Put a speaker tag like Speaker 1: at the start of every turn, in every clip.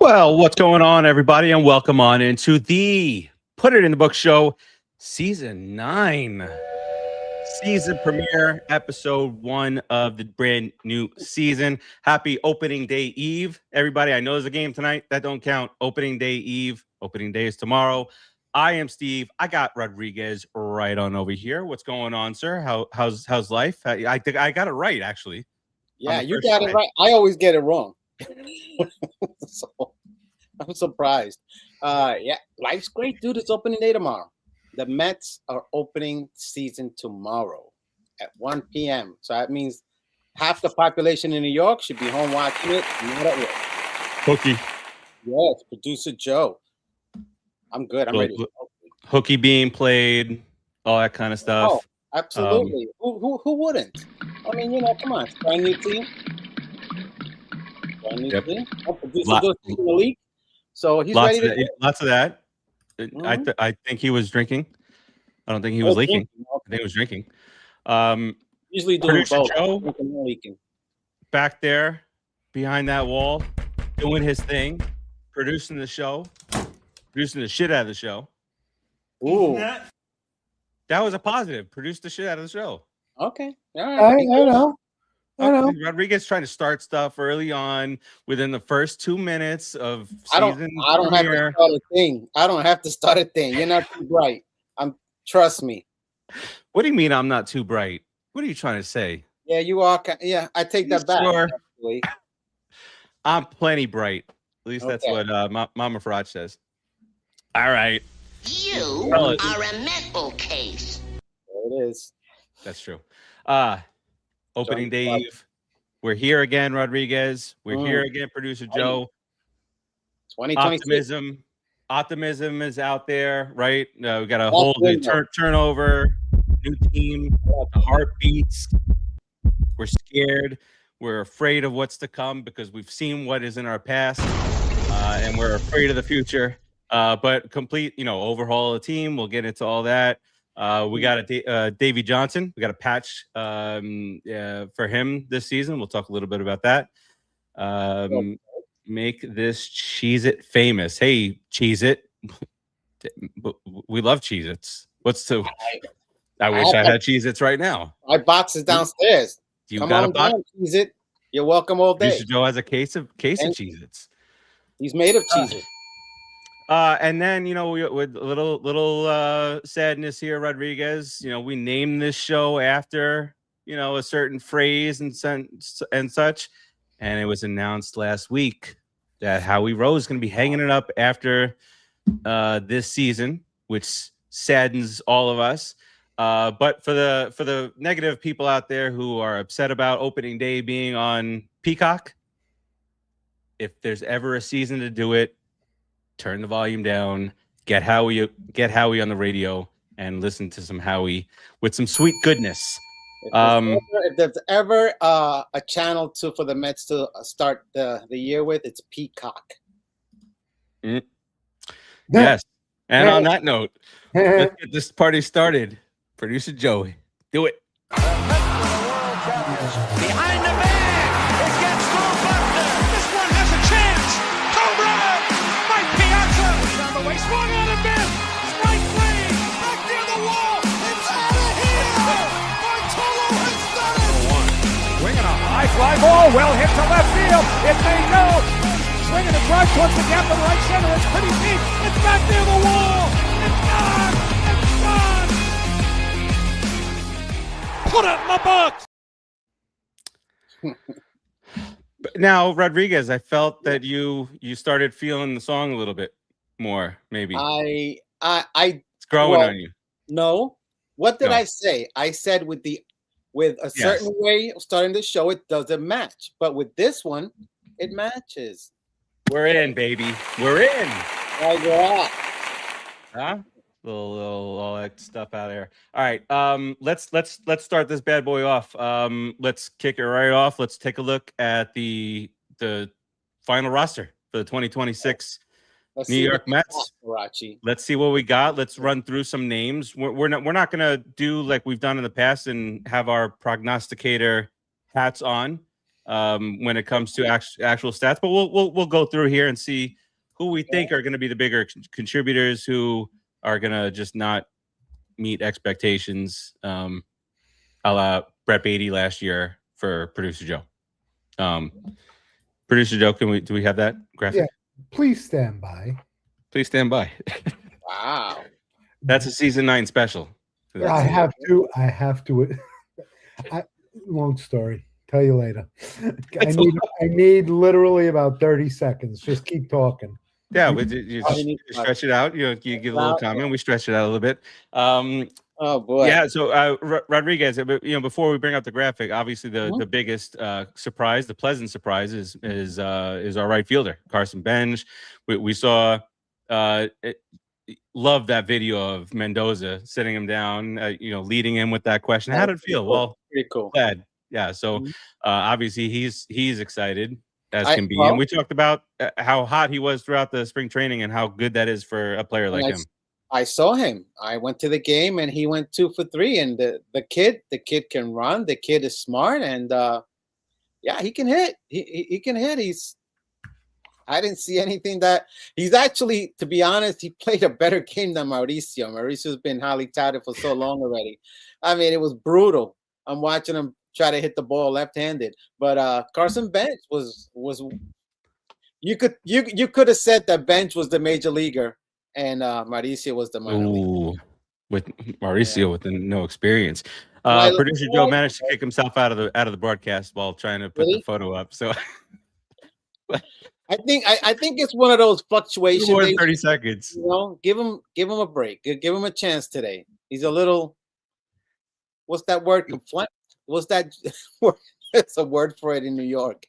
Speaker 1: Well, what's going on, everybody, and welcome on into the Put It in the Book show, season 9, season premiere, episode 1 of the brand new season. Happy opening day eve, everybody. I know there's a game tonight. That don't count. Opening day eve. Opening day is tomorrow. I am Steve. I got Rodriguez right on over here. What's going on, sir? How's life? I think I got it right, actually.
Speaker 2: Yeah, you got it right. I always get it wrong. So I'm surprised. Yeah, life's great, dude. It's opening day tomorrow. The Mets are opening season tomorrow at 1 p.m. So that means half the population in New York should be home watching it. Not at work.
Speaker 1: Hooky.
Speaker 2: Yes, producer Joe. I'm good. I'm ready.
Speaker 1: Hooky being played, all that kind of stuff.
Speaker 2: Oh, absolutely. Who wouldn't? I mean, come on. It's a brand new team.
Speaker 1: Yep.
Speaker 2: Producer Joe's taking the lead. So he's ready to go.
Speaker 1: Lots of that. Mm-hmm. I think he was drinking. I don't think he was leaking.
Speaker 2: Okay.
Speaker 1: I think he was drinking.
Speaker 2: Usually doing both.
Speaker 1: Joe, back there behind that wall, doing his thing, producing the show, producing the shit out of the show.
Speaker 2: Ooh.
Speaker 1: That was a positive. Produced the shit out of the show.
Speaker 2: Okay. All right. I know.
Speaker 1: Rodriguez trying to start stuff early on within the first 2 minutes of season.
Speaker 2: I don't have to start a thing. I don't have to start a thing. You're not too bright. Trust me.
Speaker 1: What do you mean I'm not too bright? What are you trying to say?
Speaker 2: Yeah, you are. Yeah, I take that back.
Speaker 1: Sure. I'm plenty bright. At least that's what Mama Farace says. All right.
Speaker 3: You are a mental case.
Speaker 2: There it is.
Speaker 1: That's true. Opening day eve. We're here again, Rodriguez. We're here again, producer Joe.
Speaker 2: 2026.
Speaker 1: Optimism is out there, right? We got a whole new turnover, new team, the heartbeats. We're scared. We're afraid of what's to come because we've seen what is in our past, and we're afraid of the future. But complete, overhaul of the team. We'll get into all that. We got a Davey Johnson. We got a patch for him this season. We'll talk a little bit about that. Make this Cheez-It famous. Hey, Cheez-It. We love Cheez-Its. I wish I had Cheez-Its right now.
Speaker 2: My box is downstairs.
Speaker 1: Come got a box?
Speaker 2: Cheez-It. You're welcome all day.
Speaker 1: Joe has a case of Cheez-Its.
Speaker 2: He's made of Cheez-It.
Speaker 1: And then, with a little sadness here, Rodriguez, we named this show after, a certain phrase and such. And it was announced last week that Howie Rose is going to be hanging it up after this season, which saddens all of us. But for the negative people out there who are upset about opening day being on Peacock, if there's ever a season to do it, turn the volume down, get Howie on the radio, and listen to some Howie with some sweet goodness.
Speaker 2: If there's ever a channel for the Mets to start the year with, it's Peacock.
Speaker 1: Yes. And on that note, let's get this party started. Producer Joey, do it.
Speaker 4: Behind the bag, it gets through Buster. This one has a chance. Home run! Mike Piazza on the way, swung on a miss. Strike three, back near the wall. It's out of here. Bartolo has done it.
Speaker 5: Swinging a high fly ball, well hit to left field. It may go. Swinging a drive towards the gap in right center. It's pretty deep. It's back near the wall. It's gone. It's gone. Put it in the box.
Speaker 1: Now, Rodriguez, I felt that you started feeling the song a little bit more, maybe.
Speaker 2: It's
Speaker 1: growing on you.
Speaker 2: No. What did I say? I said with a certain way of starting the show, it doesn't match. But with this one, it matches.
Speaker 1: We're in, baby. We're in. Huh? Little all that stuff out there. All right. Let's start this bad boy off. Let's kick it right off. Let's take a look at the final roster for the 2026 New York Mets. Let's see what we got. Let's run through some names. We're not gonna do like we've done in the past and have our prognosticator hats on. when it comes to actual stats. But we'll go through here and see who we think are going to be the bigger contributors, who are going to just not meet expectations, a la Brett Beatty last year for Producer Joe. Producer Joe, do we have that graphic?
Speaker 6: Yeah, please stand by.
Speaker 1: Please stand by.
Speaker 2: Wow.
Speaker 1: That's a season 9 special.
Speaker 6: I have to. Long story. Tell you later. I need literally about 30 seconds. Just keep talking.
Speaker 1: Yeah, you stretch it out. You give a little comment. We stretch it out a little bit.
Speaker 2: Oh boy.
Speaker 1: Yeah. So Rodriguez, before we bring up the graphic, obviously the biggest surprise, the pleasant surprise, is our right fielder Carson Bench. We saw. Love that video of Mendoza sitting him down, leading him with that question. How did it feel? Well,
Speaker 2: pretty cool.
Speaker 1: Glad. Yeah. So obviously he's excited as can be. And we talked about how hot he was throughout the spring training and how good that is for a player like him.
Speaker 2: I saw him. I went to the game and he went 2 for 3. And the kid can run. The kid is smart, and he can hit. He can hit. I didn't see anything that he's actually, to be honest, he played a better game than Mauricio. Mauricio's been highly touted for so long already. I mean, it was brutal. I'm watching him try to hit the ball left-handed, but Carson Bench was you could have said that Bench was the major leaguer and Mauricio was the minor leaguer.
Speaker 1: With Mauricio with no experience. Producer Joe managed to kick himself out of the broadcast while trying to put the photo up. So
Speaker 2: I think it's one of those fluctuations.
Speaker 1: More than 30 seconds.
Speaker 2: Give him a break. Give him a chance today. He's a little. What's that word? Conflict. What's that word? It's a word for it in New York.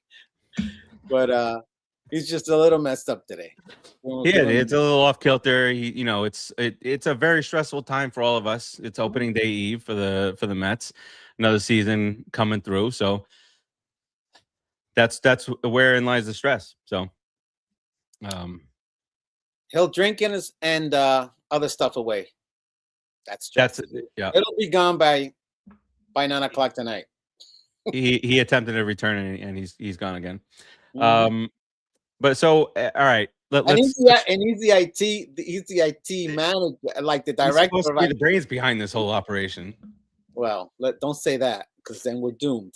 Speaker 2: But he's just a little messed up today.
Speaker 1: Yeah, it's a little off kilter. It's a very stressful time for all of us. It's opening day eve for the Mets. Another season coming through. So. That's wherein lies the stress. So,
Speaker 2: he'll drink and other stuff away. That's
Speaker 1: it. Yeah.
Speaker 2: It'll be gone by 9:00 tonight.
Speaker 1: he attempted a return and he's gone again. But so all right. Let's
Speaker 2: he's the IT manager, like the director.
Speaker 1: Supposed to be the brains behind this whole operation.
Speaker 2: Well, don't say that, because then we're doomed.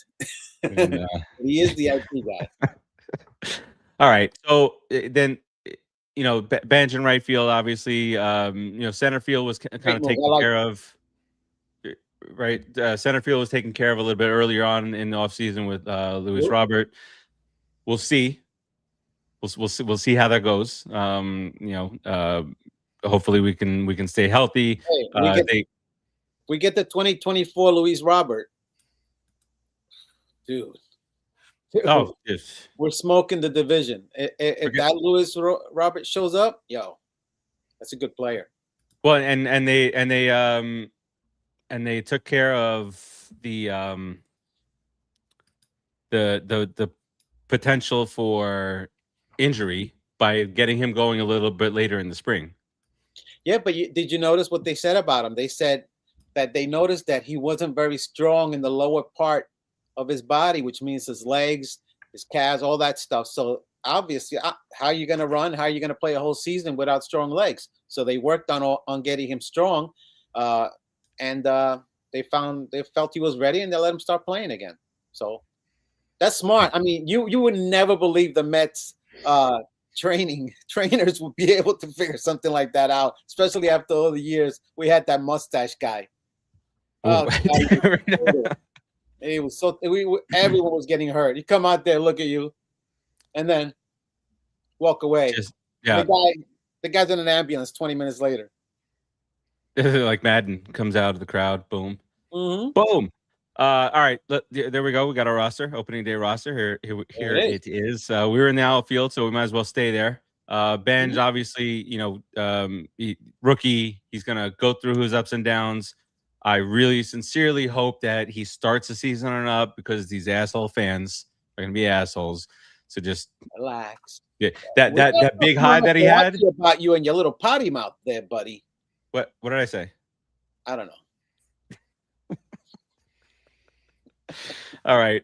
Speaker 2: And, he is the IT guy.
Speaker 1: All right. So then, Bench in right field, obviously, center field was kind of taken care of. Right. Center field was taken care of a little bit earlier on in the offseason with Luis Robert. We'll see. We'll see how that goes. Hopefully we can stay healthy.
Speaker 2: We get the 2024 Luis Robert. Dude.
Speaker 1: Oh, yes.
Speaker 2: We're smoking the division. If that Luis Robert shows up, that's a good player.
Speaker 1: Well, and they took care of the potential for injury by getting him going a little bit later in the spring.
Speaker 2: Yeah, but did you notice what they said about him? They said that they noticed that he wasn't very strong in the lower part of his body, which means his legs, his calves, all that stuff. So obviously, how are you going to run? How are you going to play a whole season without strong legs? So they worked on getting him strong, and they felt he was ready, and they let him start playing again. So that's smart. I mean, you would never believe the Mets trainers would be able to figure something like that out, especially after all the years we had that mustache guy. It was everyone was getting hurt. You come out there, look at you, and then walk away. The guy's in an ambulance 20 minutes later.
Speaker 1: Like Madden comes out of the crowd. Boom.
Speaker 2: Mm-hmm.
Speaker 1: Boom. All right. There we go. We got our roster, opening day roster. Here it is. We were in the outfield, so we might as well stay there. Benj, obviously, rookie. He's going to go through his ups and downs. I really sincerely hope that he starts the season on up, because these asshole fans are going to be assholes. So just
Speaker 2: relax.
Speaker 1: Yeah, that big high that he had.
Speaker 2: About you and your little potty mouth there, buddy.
Speaker 1: What did I say?
Speaker 2: I don't know.
Speaker 1: All right.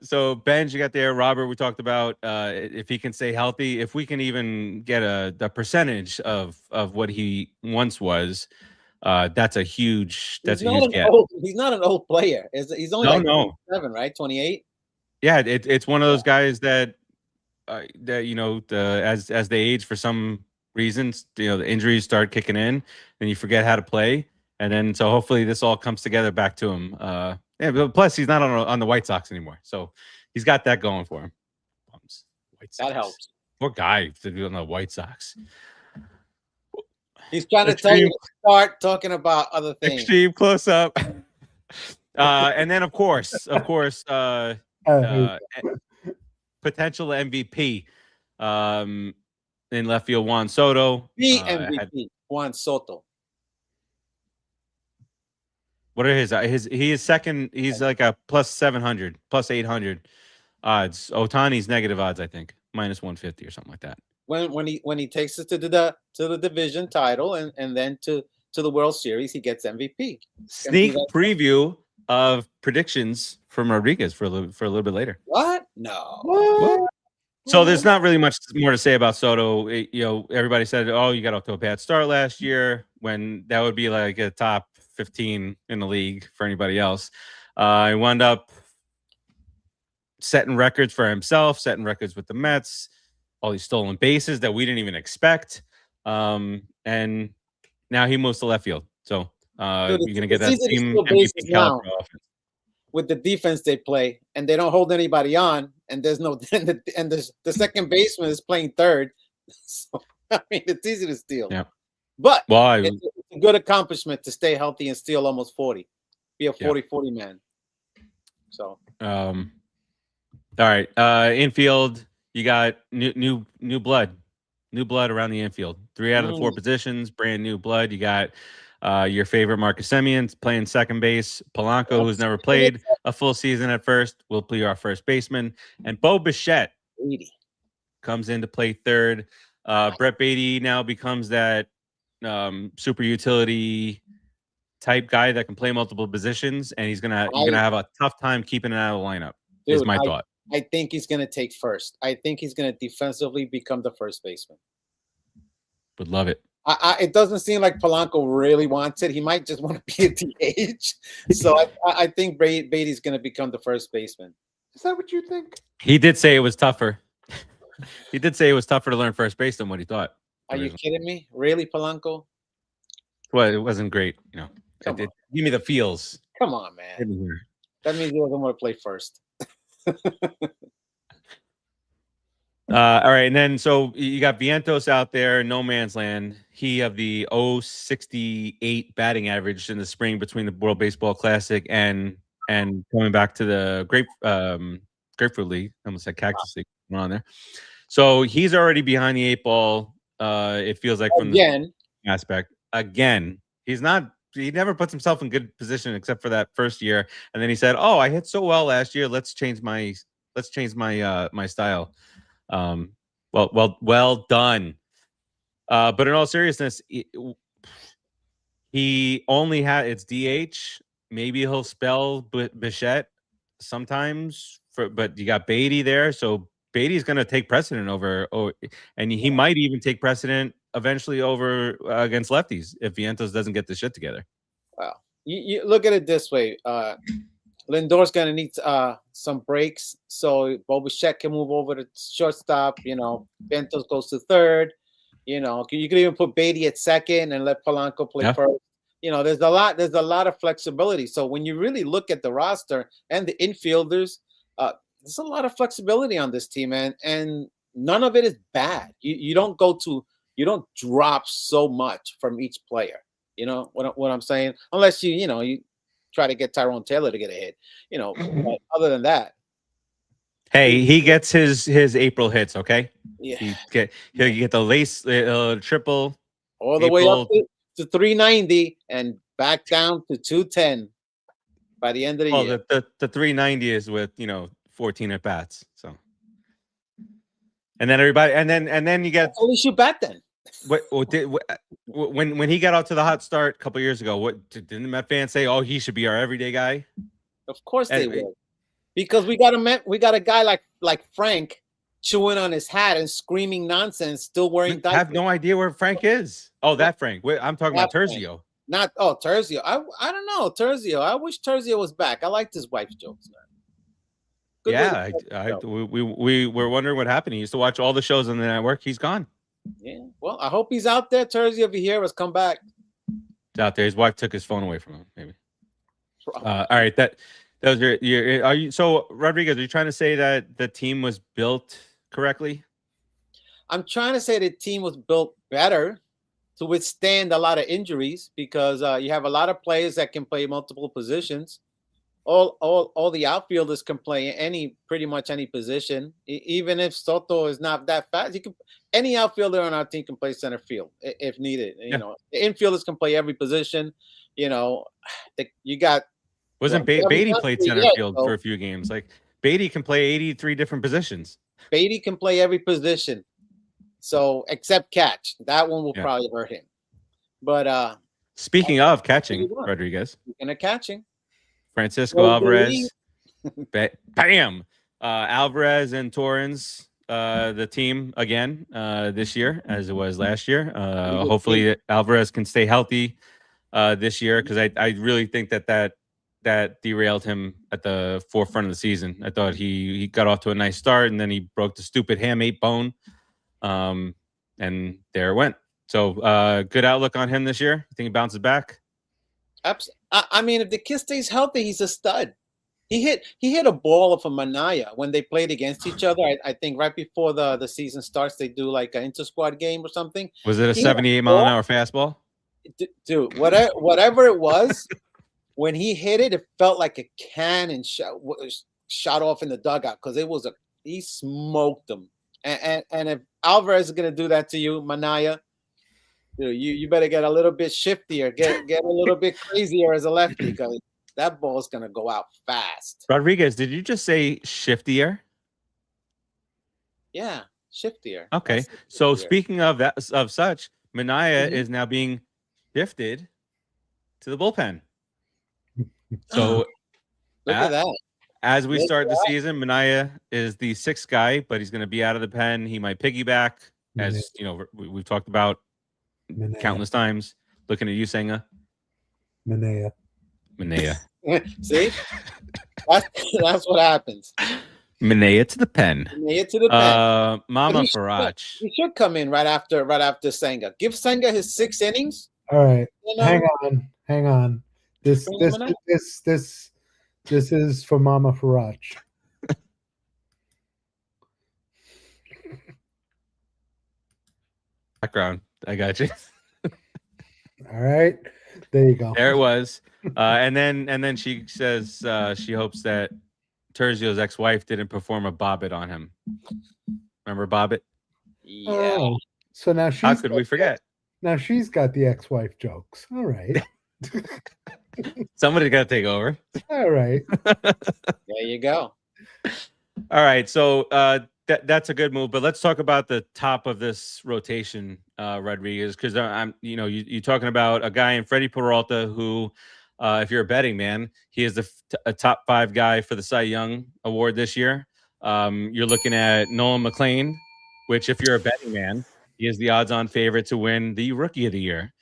Speaker 1: So Benj, you got there. Robert, we talked about if he can stay healthy, if we can even get the percentage of what he once was, that's a huge get.
Speaker 2: He's not an old player. He's only 27, right? 28.
Speaker 1: Yeah, it's one of those guys that as they age for some reasons, the injuries start kicking in, and you forget how to play, and then so hopefully this all comes together back to him. But plus he's not on the White Sox anymore, so he's got that going for him.
Speaker 2: White Sox. That helps.
Speaker 1: Poor guy to be on the White Sox.
Speaker 2: He's trying to tell you to start talking about other things.
Speaker 1: Extreme close up. And then of course, potential MVP in left field, Juan Soto.
Speaker 2: The MVP, Juan Soto.
Speaker 1: What are his? He is second. He's like a plus 700, plus 800 odds. Otani's negative odds, I think, minus 150 or something like that.
Speaker 2: When he takes it to the division title and then to the World Series, he gets MVP.
Speaker 1: Sneak preview of predictions from Rodriguez for a little bit later.
Speaker 2: What? No.
Speaker 1: What? So there's not really much more to say about Soto. Everybody said, "Oh, you got off to a bad start last year," when that would be like a top 15 in the league for anybody else. He wound up setting records for himself, setting records with the Mets, all these stolen bases that we didn't even expect. And now he moves to left field. So you're going to get that team MVP caliber offense.
Speaker 2: With the defense they play, and they don't hold anybody on, and there's no the second baseman is playing third. So I mean, it's easy to steal.
Speaker 1: Yeah.
Speaker 2: But it's a good accomplishment to stay healthy and steal almost 40. Be a 40-40 man. So
Speaker 1: all right. Infield, you got new blood. New blood around the infield. 3 out of the 4 positions, brand new blood. You got your favorite Marcus Semien playing second base. Polanco, who's never played a full season at first, will play our first baseman. And Bo Bichette comes in to play third. Brett Beatty now becomes that super utility type guy that can play multiple positions, and you're gonna have a tough time keeping it out of the lineup. Dude, is my thought.
Speaker 2: I think he's gonna take first. I think he's gonna defensively become the first baseman.
Speaker 1: Would love it.
Speaker 2: It doesn't seem like Polanco really wants it. He might just want to be at DH. So I think Beatty's going to become the first baseman.
Speaker 6: Is that what you think?
Speaker 1: He did say it was tougher. He did say it was tougher to learn first base than what he thought.
Speaker 2: Are you kidding me? Really, Polanco?
Speaker 1: Well, it wasn't great. Give me the feels.
Speaker 2: Come on, man. That means he doesn't want to play first.
Speaker 1: All right, and then so you got Vientos out there, no man's land. He have the 0.68 batting average in the spring between the World Baseball Classic and coming back to the Grapefruit League. I almost said Cactus League on there. So he's already behind the 8 ball. It feels like from the aspect again. He never puts himself in good position except for that first year, and then he said, "Oh, I hit so well last year. Let's change my my style." Well done. But in all seriousness, he only had it's DH. Maybe he'll spell Bichette sometimes, but you got Beatty there, so Beatty's going to take precedent and he might even take precedent eventually over against lefties if Vientos doesn't get the shit together.
Speaker 2: Wow, you look at it this way. Lindor's going to need some breaks, so Bo Bichette can move over to shortstop. Vientos goes to third. You could even put Beatty at second and let Polanco play first. There's a lot of flexibility. So when you really look at the roster and the infielders, there's a lot of flexibility on this team, and none of it is bad. You don't drop so much from each player. You know what I'm saying? Unless you try to get Tyrone Taylor to get a hit, but other than that.
Speaker 1: Hey, he gets his April hits, okay?
Speaker 2: Yeah.
Speaker 1: He'll get the lace triple.
Speaker 2: All the way up to 390 and back down to 210 by the end of the year.
Speaker 1: The 390 is with, 14 at bats. So. And then everybody, and then you get.
Speaker 2: At least you bat then.
Speaker 1: When he got out to the hot start a couple years ago, didn't the Met fans say? Oh, he should be our everyday guy.
Speaker 2: Of course they will. because we got a guy like Frank chewing on his hat and screaming nonsense, still wearing diapers.
Speaker 1: I have no idea where Frank is. Oh, that Frank. Wait, I'm talking about Terzio.
Speaker 2: Not Terzio. I don't know Terzio. I wish Terzio was back. I liked his wife's jokes, man. Good
Speaker 1: we were wondering what happened. He used to watch all the shows on the network. He's gone.
Speaker 2: Yeah. Well, I hope he's out there. Terzio, if you hear us, come back.
Speaker 1: He's out there. His wife took his phone away from him. Maybe. All right. That was your. Are you so Rodriguez? Are you trying to say that the team was built correctly?
Speaker 2: I'm trying to say the team was built better to withstand a lot of injuries because you have a lot of players that can play multiple positions. All the outfielders can play pretty much any position. Even if Soto is not that fast, any outfielder on our team can play center field if needed.
Speaker 1: Yeah.
Speaker 2: The infielders can play every position. You got
Speaker 1: Beatty played center field for a few games. Like Beatty can play 83 different positions.
Speaker 2: Beatty can play every position. So except catch, that one will probably hurt him. But
Speaker 1: speaking of catching, Rodriguez.
Speaker 2: Speaking of catching.
Speaker 1: Francisco Alvarez, bam! Alvarez and Torrens, the team again this year, as it was last year. Hopefully, Alvarez can stay healthy this year because I really think that derailed him at the forefront of the season. I thought he got off to a nice start and then he broke the stupid hamate bone, and there it went. So good outlook on him this year. I think he bounces back.
Speaker 2: Absolutely. I mean, if the kid stays healthy, he's a stud. He hit a ball of a Manaya when they played against each other. I think right before the season starts, they do like an inter-squad game or something.
Speaker 1: Was it a 78-mile-an-hour fastball?
Speaker 2: Dude, whatever it was, when he hit it, it felt like a cannon shot off in the dugout because he smoked them. And if Alvarez is going to do that to you, Manaya, you better get a little bit shiftier, get a little bit crazier as a lefty because that ball's gonna go out fast.
Speaker 1: Rodriguez, did you just say shiftier?
Speaker 2: Yeah, shiftier.
Speaker 1: Okay, so speaking of that, of such, Manaya is now being shifted to the bullpen. So
Speaker 2: look at that.
Speaker 1: As we start the season, Manaya is the 6th guy, but he's going to be out of the pen. He might piggyback, as you know, we've talked about countless times. Looking at you, Senga.
Speaker 6: Manea.
Speaker 2: See, that's what happens.
Speaker 1: Manea to the pen.
Speaker 2: Manea to the pen.
Speaker 1: Mama Farace.
Speaker 2: He should come in right after Senga. Give Senga his 6 innings.
Speaker 6: All right, hang on. This is for Mama Farace.
Speaker 1: Background. I got you.
Speaker 6: All right, there you go.
Speaker 1: There it was. And then she says she hopes that Terzio's ex-wife didn't perform a bobbit on him. Remember bobbit?
Speaker 2: Yeah.
Speaker 6: Oh, so now she's.
Speaker 1: How could we forget?
Speaker 6: Now she's got the ex-wife jokes. All right.
Speaker 1: Somebody's got to take over.
Speaker 6: All right.
Speaker 2: There you go.
Speaker 1: All right. So that's a good move. But let's talk about the top of this rotation, Rodriguez, because you're talking about a guy in Freddie Peralta who, if you're a betting man, he is a top 5 guy for the Cy Young Award this year. You're looking at Nolan McLean, which, if you're a betting man, he is the odds-on favorite to win the Rookie of the Year.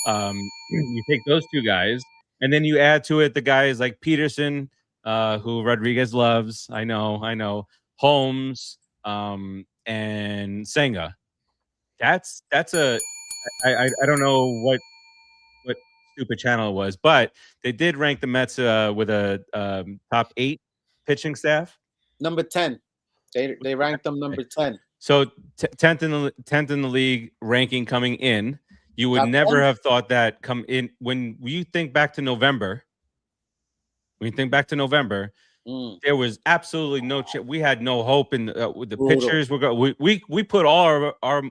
Speaker 1: You take those 2 guys, and then you add to it the guys like Peterson, who Rodriguez loves. I know. Holmes, and Senga. That's a I don't know what stupid channel it was, but they did rank the Mets with a top 8 pitching staff.
Speaker 2: Number 10. They ranked them number 10.
Speaker 1: So 10th in the league ranking coming in. You would never have thought that come in when you think back to November. When you think back to November, there was absolutely no chip. We had no hope in the pitchers. We put all our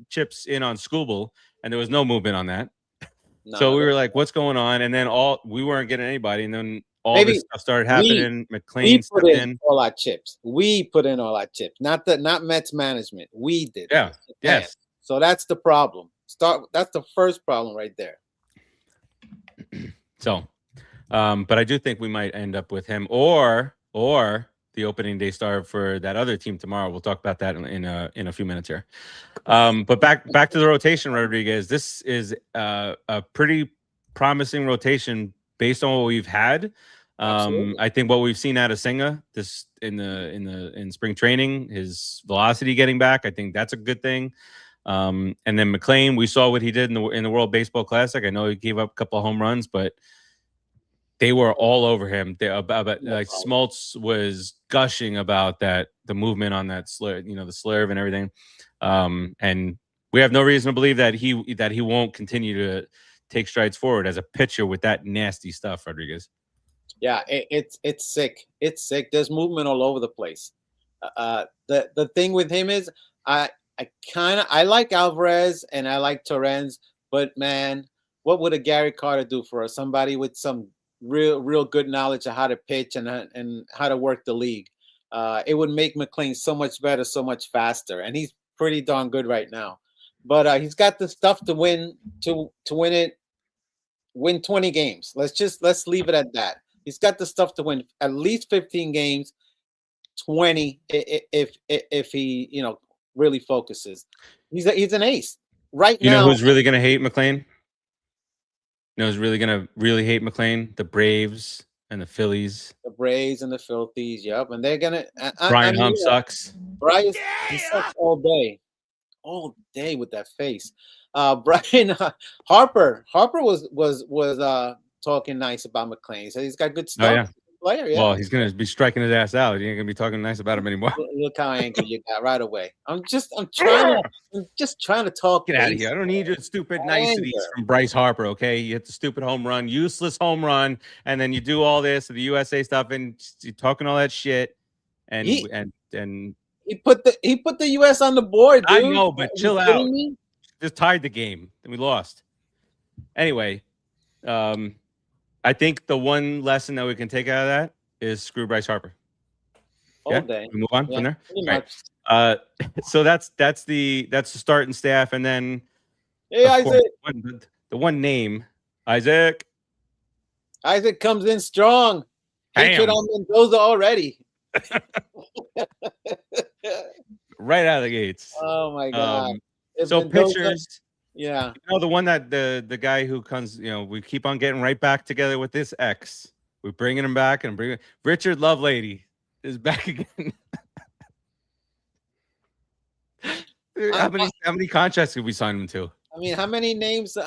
Speaker 1: chips in on Skubal, and there was no movement on that. So we were like, "What's going on?" And then we weren't getting anybody, and then this stuff started happening. McLean stepped in.
Speaker 2: All our chips. We put in all our chips. Not Mets management. We did.
Speaker 1: Yeah. Yes.
Speaker 2: So that's the problem. That's the first problem right there.
Speaker 1: So, but I do think we might end up with him or or the opening day star for that other team tomorrow. We'll talk about that in a few minutes here. But back to the rotation, Rodriguez. This is a pretty promising rotation based on what we've had. I think what we've seen out of Senga this in spring training, his velocity getting back, I think that's a good thing. And then McLean, we saw what he did in the World Baseball Classic. I know he gave up a couple of home runs, but they were all over him. Like Smoltz was gushing about the movement on that slur, the slurve and everything. And we have no reason to believe that he won't continue to take strides forward as a pitcher with that nasty stuff, Rodriguez.
Speaker 2: Yeah, it's sick. It's sick. There's movement all over the place. The thing with him is I like Alvarez and I like Torrens, but man, what would a Gary Carter do for us? Somebody with some real good knowledge of how to pitch and how to work the league. It would make McLean so much better, so much faster, and he's pretty darn good right now. But he's got the stuff to win 20 games. Let's leave it at that. He's got the stuff to win at least 15 games, 20 if he really focuses. He's an ace right now.
Speaker 1: You know who's really going to hate McLean? You know who's really going to really hate McLean? The Braves and the Phillies.
Speaker 2: The Braves and the Phillies, yep. And they're going to
Speaker 1: Brian Hump sucks.
Speaker 2: Brian he sucks all day with that face. Brian Harper was talking nice about McLean. He said he's got good stuff.
Speaker 1: Oh, yeah.
Speaker 2: Player, yeah.
Speaker 1: Well, he's going to be striking his ass out. You ain't going to be talking nice about him anymore.
Speaker 2: Look how angry you got right away. I'm just trying to talk.
Speaker 1: Get out of here. I don't need your stupid niceties from Bryce Harper, okay? You hit the stupid home run, useless home run, and then you do all this, the USA stuff, and you're talking all that shit. And
Speaker 2: he put the US on the board, dude.
Speaker 1: I know, but chill out. Just tied the game. Then we lost. Anyway, I think the one lesson that we can take out of that is screw Bryce Harper.
Speaker 2: All day.
Speaker 1: We move on from there. Right. So that's the starting staff, and then
Speaker 2: Isaac.
Speaker 1: The one name, Isaac.
Speaker 2: Isaac comes in strong. Hatred on Mendoza already.
Speaker 1: Right out of the gates.
Speaker 2: Oh my God.
Speaker 1: So pitchers.
Speaker 2: Yeah.
Speaker 1: The one that the guy who comes, we keep on getting right back together with this ex. We're bringing him back and bringing Richard Lovelady is back again. How many contracts could we sign him to?
Speaker 2: I mean, how many names?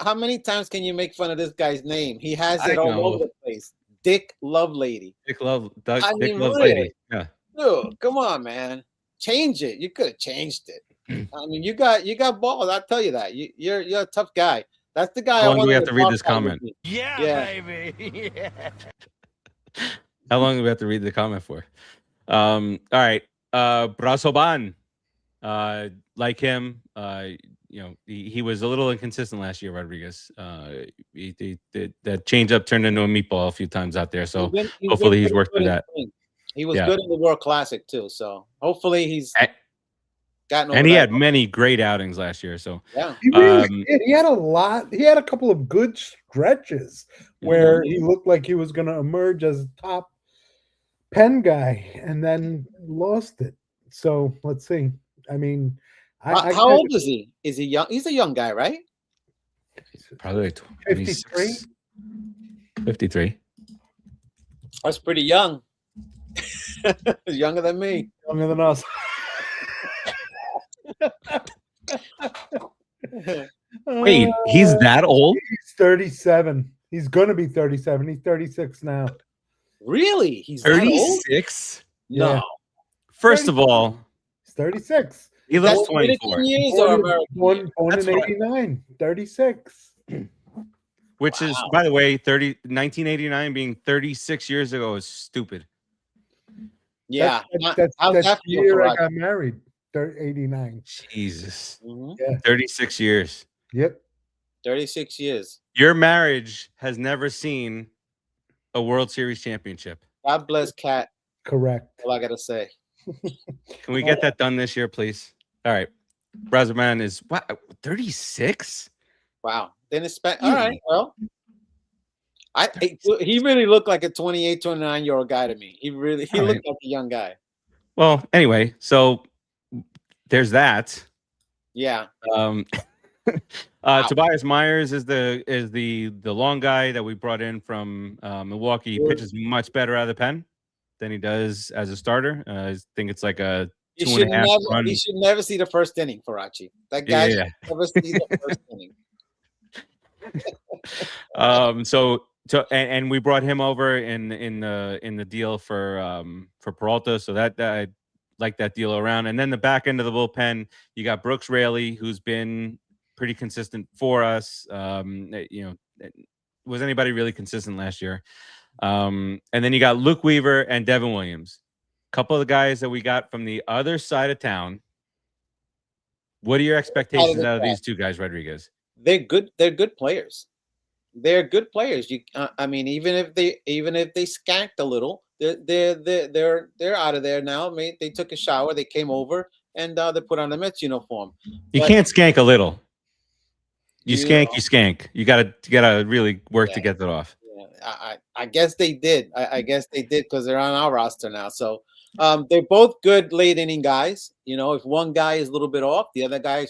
Speaker 2: How many times can you make fun of this guy's name? He has it all over the place. Dick Lovelady.
Speaker 1: Dick Lovelady. Yeah.
Speaker 2: Dude, come on, man. Change it. You could have changed it. I mean, you got balls. I'll tell you that. You're a tough guy. That's the guy.
Speaker 1: How long do we have to read this comment?
Speaker 4: Yeah, baby. Yeah.
Speaker 1: How long do we have to read the comment for? All right. Brazoban. Like him, he was a little inconsistent last year, Rodriguez. That changeup turned into a meatball a few times out there. So hopefully he's worked through that.
Speaker 2: He was good in the World Classic too. So hopefully he's gotten over.
Speaker 1: And he had many great outings last year. So
Speaker 2: yeah,
Speaker 6: he had a lot. He had a couple of good stretches where he looked like he was going to emerge as a top pen guy, and then lost it. So let's see. I mean,
Speaker 2: how old is he? Is he young? He's a young guy, right?
Speaker 1: Probably like 53. 53.
Speaker 2: That's pretty young. Younger than me.
Speaker 6: Younger than us.
Speaker 1: Wait, he's that old?
Speaker 6: He's 37. He's going to be 37. He's 36 now.
Speaker 2: Really? He's
Speaker 1: 36?
Speaker 2: No.
Speaker 6: Yeah.
Speaker 1: First of all,
Speaker 6: 36.
Speaker 1: He looks 24.
Speaker 6: Born in 89. 36.
Speaker 1: Which is, by the way, 1989 being 36 years ago is stupid.
Speaker 2: Yeah.
Speaker 6: That's the year I got married. 89.
Speaker 1: Jesus.
Speaker 2: Mm-hmm.
Speaker 6: Yeah.
Speaker 1: 36 years.
Speaker 6: Yep.
Speaker 2: 36 years.
Speaker 1: Your marriage has never seen a World Series championship.
Speaker 2: God bless Cat.
Speaker 6: Correct.
Speaker 2: All I got to say.
Speaker 1: Can we get that done this year, please? All right. Brazoban is 36?
Speaker 2: Wow. Then it's all right. Well, He really looked like a 28, 29-year-old guy to me. He looked like a young guy.
Speaker 1: Well, anyway, so there's that.
Speaker 2: Yeah.
Speaker 1: Tobias Myers is the long guy that we brought in from Milwaukee. He pitches much better out of the pen than he does as a starter. I think it's like a 2.5 run.
Speaker 2: He should never see the first inning, Farace. That guy should never see the first inning.
Speaker 1: And we brought him over in the deal for Peralta, so that I like that deal around. And then the back end of the bullpen, you got Brooks Raley, who's been pretty consistent for us. Was anybody really consistent last year? And then you got Luke Weaver and Devin Williams, a couple of the guys that we got from the other side of town. What are your expectations out of these two guys, Rodriguez?
Speaker 2: They're good. They're good players. They're good players. I mean, even if they skanked a little, they're out of there now. I mean, they took a shower, they came over, and they put on the Mets uniform.
Speaker 1: You can't skank a little. You skank. You gotta really work to get that off.
Speaker 2: Yeah, I guess they did. I guess they did because they're on our roster now. So they're both good late inning guys. If one guy is a little bit off, the other guy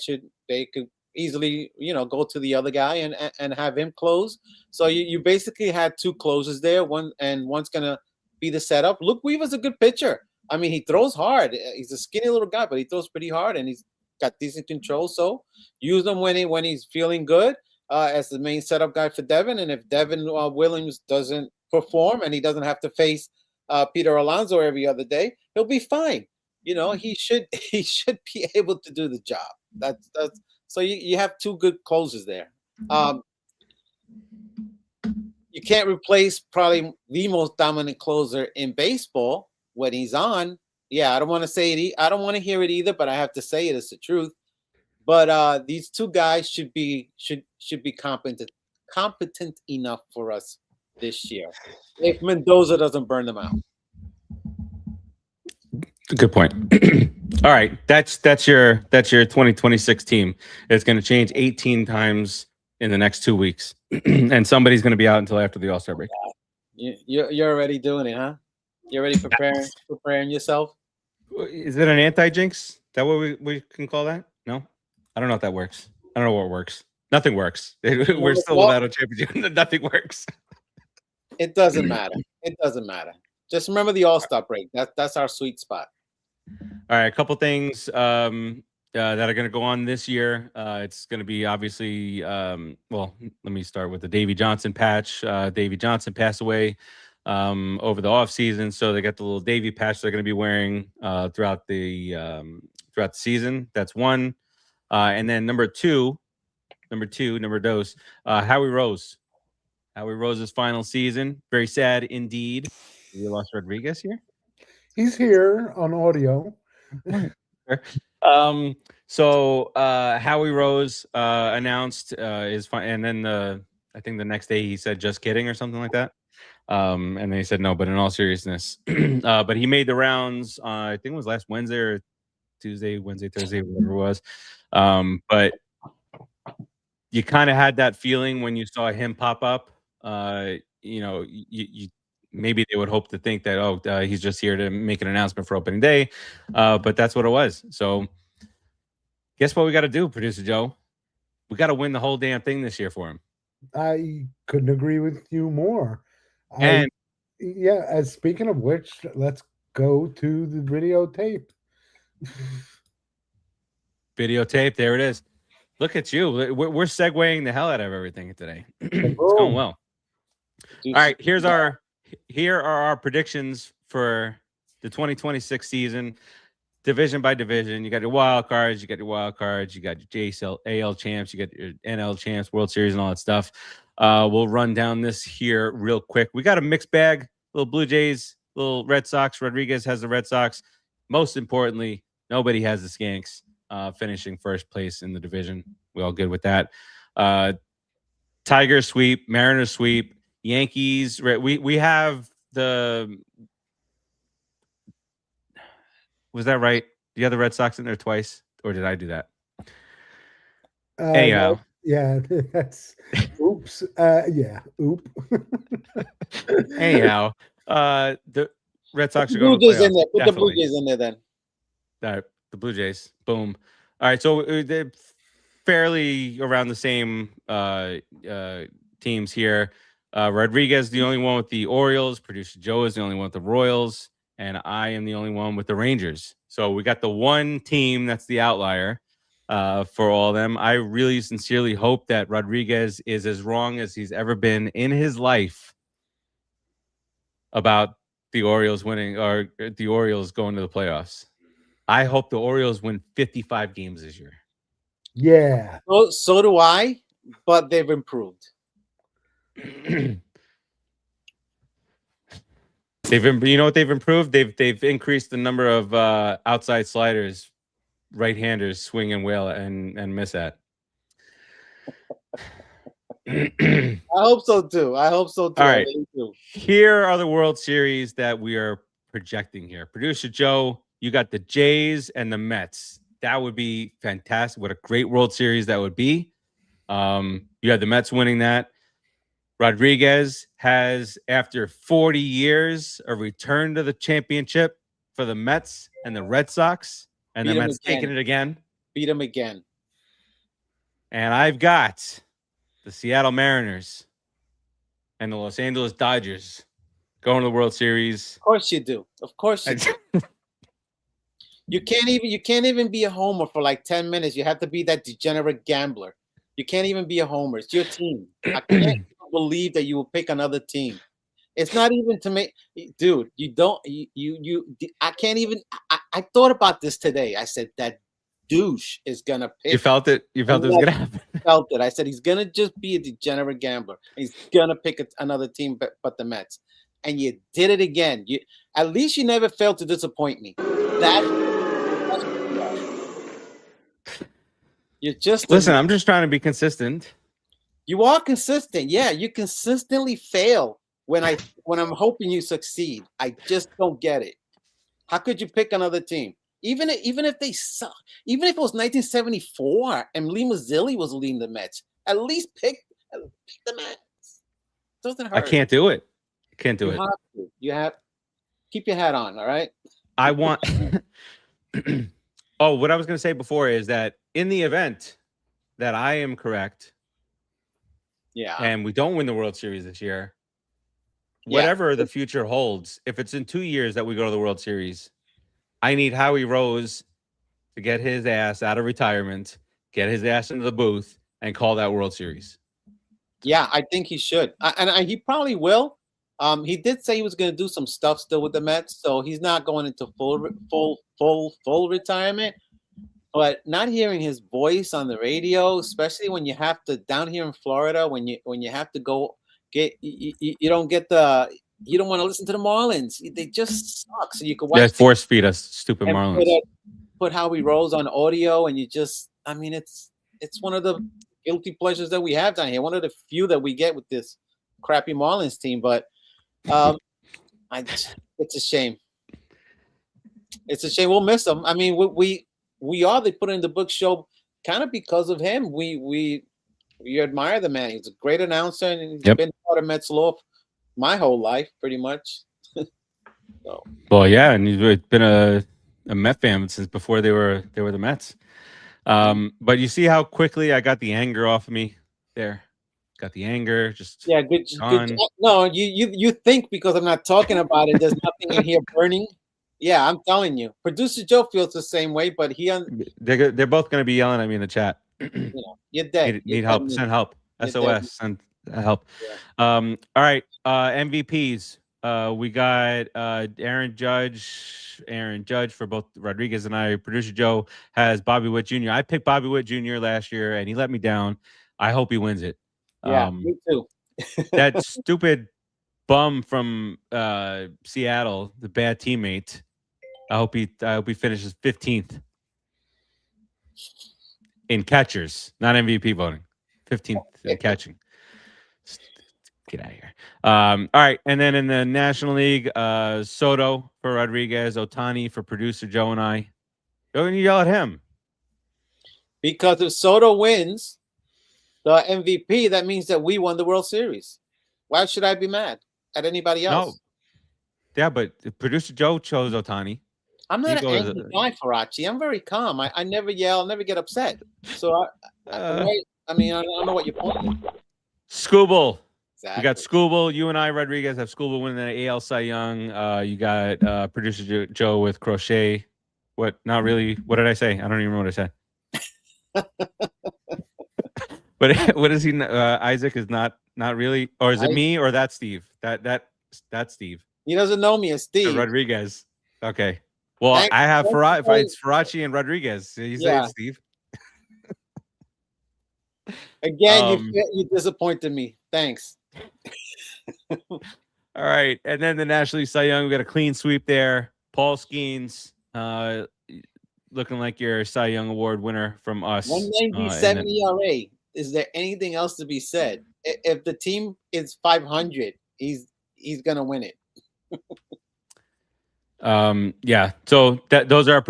Speaker 2: they could easily go to the other guy and have him close. So you basically had two closers there. One's gonna be the setup. Luke Weaver's a good pitcher. I mean, he throws hard. He's a skinny little guy, but he throws pretty hard, and he's got decent control. So use him when he's feeling good as the main setup guy for Devin. And if Devin Williams doesn't perform and he doesn't have to face Peter Alonso every other day, he'll be fine. He should be able to do the job. That's so you have two good closers there. You can't replace probably the most dominant closer in baseball when he's on. Yeah, I don't want to say it. I don't want to hear it either, but I have to say it. It's the truth. But these two guys should be competent enough for us this year. If Mendoza doesn't burn them out.
Speaker 1: Good point. All right, that's your 2026 team. It's going to change 18 times in the next 2 weeks, and somebody's going to be out until after the All-Star break.
Speaker 2: You're already doing it, huh? You're already preparing yourself.
Speaker 1: Is it an anti-jinx? Is that what we can call that? No, I don't know if that works. I don't know what works. Nothing works. We're still without a championship. Nothing works.
Speaker 2: It doesn't matter. It doesn't matter. Just remember the All-Star break. That's our sweet spot.
Speaker 1: All right, a couple things that are going to go on this year. It's going to be obviously, well, let me start with the Davey Johnson patch. Davey Johnson passed away over the offseason, so they got the little Davey patch they're going to be wearing throughout the season. That's one. And then number two, Howie Rose. Howie Rose's final season. Very sad indeed. We lost Rodriguez here.
Speaker 6: He's here on audio.
Speaker 1: So Howie Rose announced his and then I think the next day he said just kidding or something like that. And then he said no, but in all seriousness. But he made the rounds I think it was last Wednesday or Tuesday, Wednesday, Thursday, whatever it was. But you kind of had that feeling when you saw him pop up. You maybe they would hope to think that, he's just here to make an announcement for opening day. But that's what it was. So guess what we got to do, Producer Joe? We got to win the whole damn thing this year for him.
Speaker 6: I couldn't agree with you more.
Speaker 1: And
Speaker 6: as speaking of which, let's go to the videotape.
Speaker 1: Videotape, there it is. Look at you. We're segueing the hell out of everything today. It's going well. All right, here are our predictions for the 2026 season, division by division. You got your wild cards, you got your JSL, AL champs, you got your NL champs, World Series, and all that stuff. We'll run down this here real quick. We got a mixed bag, little Blue Jays, little Red Sox. Rodriguez has the Red Sox. Most importantly, nobody has the Skanks finishing first place in the division. We all good with that. Tigers sweep, Mariners sweep, Yankees. We have the. Was that right? Do you have the Red Sox in there twice, or did I do that? Anyhow,
Speaker 6: yeah, that's Oops. Yeah. Oop.
Speaker 1: Anyhow, the Red Sox
Speaker 2: Put
Speaker 1: are
Speaker 2: the
Speaker 1: going
Speaker 2: Blue
Speaker 1: to the
Speaker 2: Jays in
Speaker 1: playoffs.
Speaker 2: there. Put the Blue
Speaker 1: Definitely.
Speaker 2: Jays in there then.
Speaker 1: All right, the Blue Jays. Boom. All right, so they're fairly around the same teams here. Rodriguez, the only one with the Orioles. Producer Joe is the only one with the Royals, and I am the only one with the Rangers. So we got the one team that's the outlier for all of them. I really sincerely hope that Rodriguez is as wrong as he's ever been in his life about the Orioles winning or the Orioles going to the playoffs. I hope the Orioles win 55 games this year.
Speaker 6: Yeah.
Speaker 2: So do I, but they've improved.
Speaker 1: You know what they've improved? They've increased the number of outside sliders, right-handers swing and whale and miss at.
Speaker 2: I hope so too. All
Speaker 1: right.
Speaker 2: really do.
Speaker 1: Here are the World Series that we are projecting here. Producer Joe, you got the Jays and the Mets. That would be fantastic. What a great World Series that would be. You had the Mets winning that. Rodriguez has, after 40 years, a return to the championship for the Mets and the Red Sox, and the Mets taking it again.
Speaker 2: Beat them again.
Speaker 1: And I've got the Seattle Mariners and the Los Angeles Dodgers going to the World Series.
Speaker 2: Of course you do. Of course you do. You can't even be a homer for like 10 minutes. You have to be that degenerate gambler. You can't even be a homer. It's your team. I can't believe that you will pick another team. It's not even to make, dude. I can't even. I thought about this today. I said that douche is gonna pick.
Speaker 1: You felt it. You felt it was gonna happen.
Speaker 2: Felt it. I said he's gonna just be a degenerate gambler. He's gonna pick another team, but the Mets. And you did it again. At least you never failed to disappoint me. You're just
Speaker 1: listen. I'm just trying to be consistent.
Speaker 2: You are consistent. Yeah, you consistently fail when I'm hoping you succeed. I just don't get it. How could you pick another team? Even if they suck, even if it was 1974 and Lee Mazzilli was leading the Mets, at least pick the Mets. Doesn't hurt.
Speaker 1: I can't do it. Can't do it.
Speaker 2: You have keep your hat on. All right.
Speaker 1: I want. Oh, what I was going to say before is that in the event that I am correct, and we don't win the World Series this year, whatever the future holds, if it's in 2 years that we go to the World Series, I need Howie Rose to get his ass out of retirement, get his ass into the booth, and call that World Series.
Speaker 2: Yeah, I think he should, and he probably will. He did say he was going to do some stuff still with the Mets, so he's not going into full retirement. But not hearing his voice on the radio, especially when you have to down here in Florida, when you have to go get you don't want to listen to the Marlins. They just suck. So you could watch.
Speaker 1: Force feed us stupid Marlins.
Speaker 2: Put Howie Rose on audio, and it's one of the guilty pleasures that we have down here. One of the few that we get with this crappy Marlins team, but it's a shame. It's a shame. We'll miss him. I mean, we are the Put in the Book show kind of because of him. We admire the man. He's a great announcer, and he's been part of Mets law my whole life, pretty much. So.
Speaker 1: Well, yeah, and he's been a Met fan since before they were the Mets. But you see how quickly I got the anger off of me there. Got the anger, just
Speaker 2: good. No, you think because I'm not talking about it, there's nothing in here burning. Yeah, I'm telling you. Producer Joe feels the same way, but
Speaker 1: they're both going to be yelling at me in the chat.
Speaker 2: You're dead.
Speaker 1: Need help. Send help. SOS. Send help. Yeah. All right. MVPs. We got Aaron Judge for both Rodriguez and I. Producer Joe has Bobby Witt Jr. I picked Bobby Witt Jr. last year, and he let me down. I hope he wins it.
Speaker 2: Yeah, me too.
Speaker 1: That stupid bum from Seattle, the bad teammate. I hope he finishes 15th in catchers, not MVP voting. 15th in catching. Get out of here. All right, and then in the National League, Soto for Rodriguez, Ohtani for producer Joe and I. Go and yell at him.
Speaker 2: Because if Soto wins, the MVP, that means that we won the World Series. Why should I be mad at anybody else?
Speaker 1: No. Yeah, but producer Joe chose Ohtani.
Speaker 2: I'm not
Speaker 1: You
Speaker 2: an
Speaker 1: go to
Speaker 2: angry guy, Farace. I'm very calm. I never yell, never get upset. So, I mean, I don't know what your point is.
Speaker 1: Scooble.
Speaker 2: Exactly.
Speaker 1: You got Scooble. You and I, Rodriguez, have Scooble winning the AL Cy Young. You got producer Joe with Crochet. What? Not really. What did I say? I don't even remember what I said. But what is he? Isaac is not really, or is it me or that Steve? That's Steve.
Speaker 2: He doesn't know me as Steve.
Speaker 1: Rodriguez. Okay. Well, I have it's Farace and Rodriguez. You say it's Steve.
Speaker 2: Again, you disappointed me. Thanks.
Speaker 1: All right, and then the National League Cy Young, we got a clean sweep there. Paul Skeens, looking like your Cy Young Award winner from us.
Speaker 2: 197 ERA. Is there anything else to be said? If the team is 500, he's gonna win it.
Speaker 1: Yeah. So those are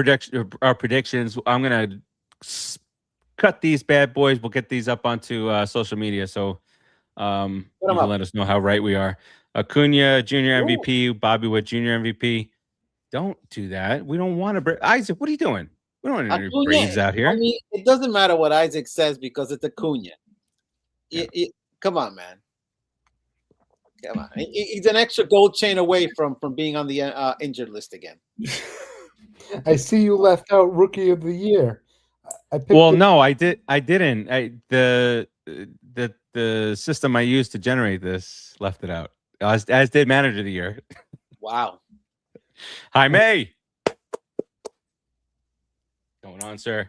Speaker 1: our predictions. I'm gonna cut these bad boys. We'll get these up onto social media. So you can let us know how right we are. Acuna Junior MVP, Bobby Witt Junior MVP. Don't do that. We don't want to. Isaac, what are you doing? We don't want any Braves out here.
Speaker 2: I mean, it doesn't matter what Isaac says because it's Acuna. Yeah. Come on, man. Come on. He's an extra gold chain away from being on the injured list again.
Speaker 6: I see you left out Rookie of the Year.
Speaker 1: No, I didn't. The system I used to generate this left it out. As did Manager of the Year.
Speaker 2: Wow.
Speaker 1: Jaime. Going on, sir.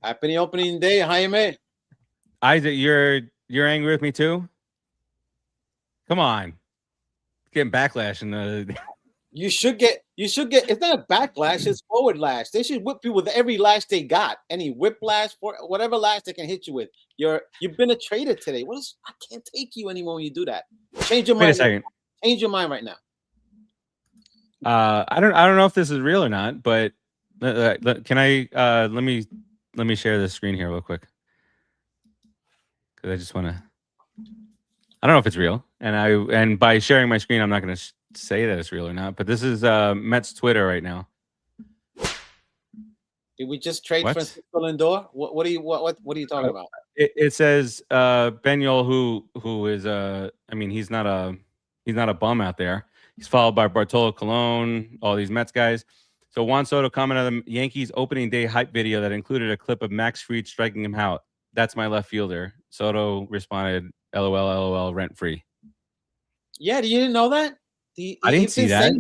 Speaker 2: Happy opening day, Jaime.
Speaker 1: Isaac, you're angry with me too? Come on. Getting backlash in the
Speaker 2: You should get it's not a backlash, it's forward lash. They should whip you with every lash they got. Any whiplash, for whatever lash they can hit you with. You've been a traitor today. I can't take you anymore when you do that. Change your mind.
Speaker 1: Wait a second.
Speaker 2: Change your mind right now.
Speaker 1: I don't know if this is real or not, but can I let me share the screen here real quick. Because I just want to. I don't know if it's real, and by sharing my screen, I'm not going to say that it's real or not. But this is Mets Twitter right now.
Speaker 2: Did we just trade Francisco Lindor? What are you talking about?
Speaker 1: It says Benyol, who is he's not a bum out there. He's followed by Bartolo Colon, all these Mets guys. So Juan Soto commented on the Yankees opening day hype video that included a clip of Max Fried striking him out. That's my left fielder. Soto responded, LOL, LOL, rent free.
Speaker 2: Yeah, you didn't know that?
Speaker 1: I didn't see that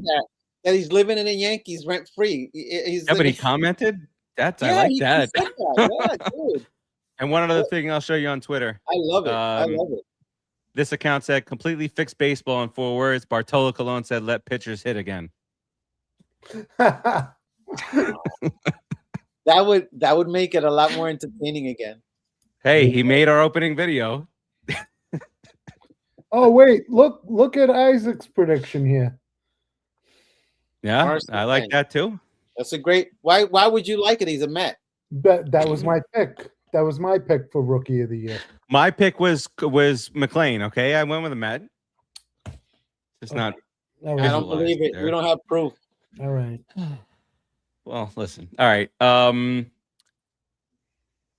Speaker 2: he's living in the Yankees rent free.
Speaker 1: But he commented. I like that.
Speaker 2: Yeah, dude.
Speaker 1: And one other thing I'll show you on Twitter.
Speaker 2: I love it. I love it.
Speaker 1: This account said completely fixed baseball in 4 words. Bartolo Colon said let pitchers hit again.
Speaker 2: That would make it a lot more entertaining again.
Speaker 1: Hey, he made our opening video.
Speaker 6: Oh wait, look at Isaac's prediction here.
Speaker 1: Yeah, I like that too.
Speaker 2: That's a great. Why would you like it? He's a Met.
Speaker 6: That was my pick. That was my pick for Rookie of the Year.
Speaker 1: My pick was McLean. Okay, I went with a Met. It's not.
Speaker 2: I don't believe it. We don't have proof.
Speaker 6: All right.
Speaker 1: Well, listen. All right.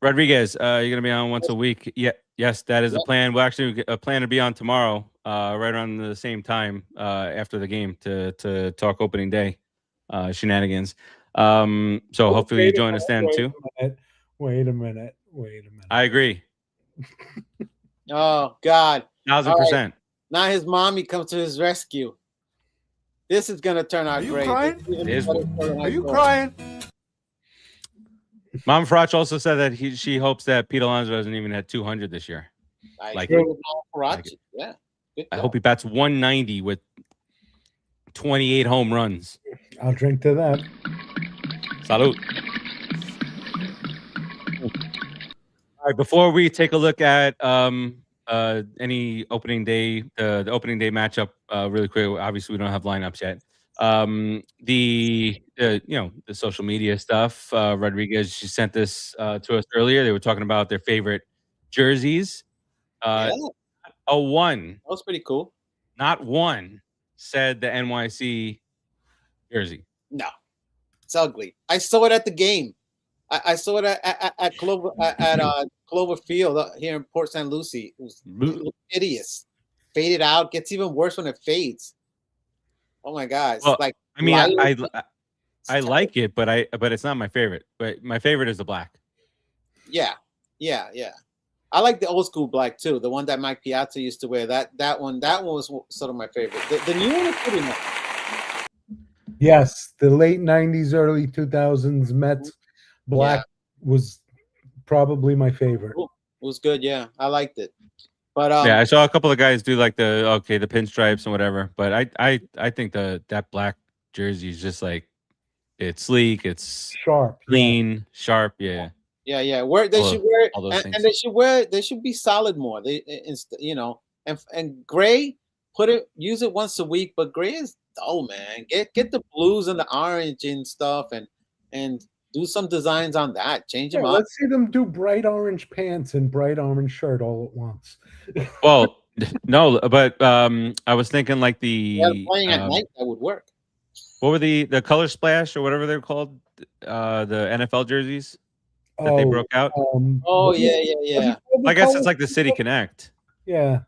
Speaker 1: Rodriguez, you're gonna be on once a week. Yeah. Yes, that is the plan. We'll actually plan to be on tomorrow, right around the same time after the game to talk opening day shenanigans. So hopefully you join us then too.
Speaker 6: Wait a minute.
Speaker 1: I agree.
Speaker 2: Oh God,
Speaker 1: 1,000%.
Speaker 2: Right. Now his mommy comes to his rescue. This is gonna turn out great.
Speaker 5: Crying? Are you crying?
Speaker 1: Mom Farace also said that she hopes that Pete Alonso doesn't even hit 200 this year.
Speaker 2: Yeah.
Speaker 1: I hope he bats 190 with 28 home runs.
Speaker 6: I'll drink to that.
Speaker 1: Salud. All right, before we take a look at any opening day, the opening day matchup, really quick. Obviously, we don't have lineups yet. The the social media stuff. Rodriguez, she sent this to us earlier. They were talking about their favorite jerseys.
Speaker 2: Yeah,
Speaker 1: A one,
Speaker 2: that was pretty cool.
Speaker 1: not one, said the NYC jersey.
Speaker 2: No, it's ugly. I saw it at the game. I saw it at Clover Field here in Port St. Lucie. It looked hideous. Faded out. Gets even worse when it fades. Oh my God! It's
Speaker 1: Well,
Speaker 2: like
Speaker 1: I mean, I like it, but it's not my favorite. But my favorite is the black.
Speaker 2: Yeah. I like the old school black too. The one that Mike Piazza used to wear. That one was sort of my favorite. The new one is pretty nice.
Speaker 6: Yes, the late 90s, early 2000s Mets black was probably my favorite.
Speaker 2: It was good, yeah. I liked it. But
Speaker 1: I saw a couple of guys do like the pinstripes and whatever. But I think that black jersey is just like it's sleek, it's
Speaker 6: Sharp,
Speaker 1: clean, sharp, yeah.
Speaker 2: Yeah. Where they should wear it,
Speaker 1: all those
Speaker 2: and
Speaker 1: things.
Speaker 2: they should be solid more. And gray, use it once a week, but gray is dull, man. Get the blues and the orange and stuff and do some designs on that. Change them up.
Speaker 6: Let's see them do bright orange pants and bright orange shirt all at once.
Speaker 1: Well, no, but I was thinking like
Speaker 2: Playing at night, that would work.
Speaker 1: What were the color splash or whatever they're called? The NFL jerseys that they broke out.
Speaker 2: Yeah.
Speaker 1: I guess it's like the City Connect.
Speaker 6: Yeah.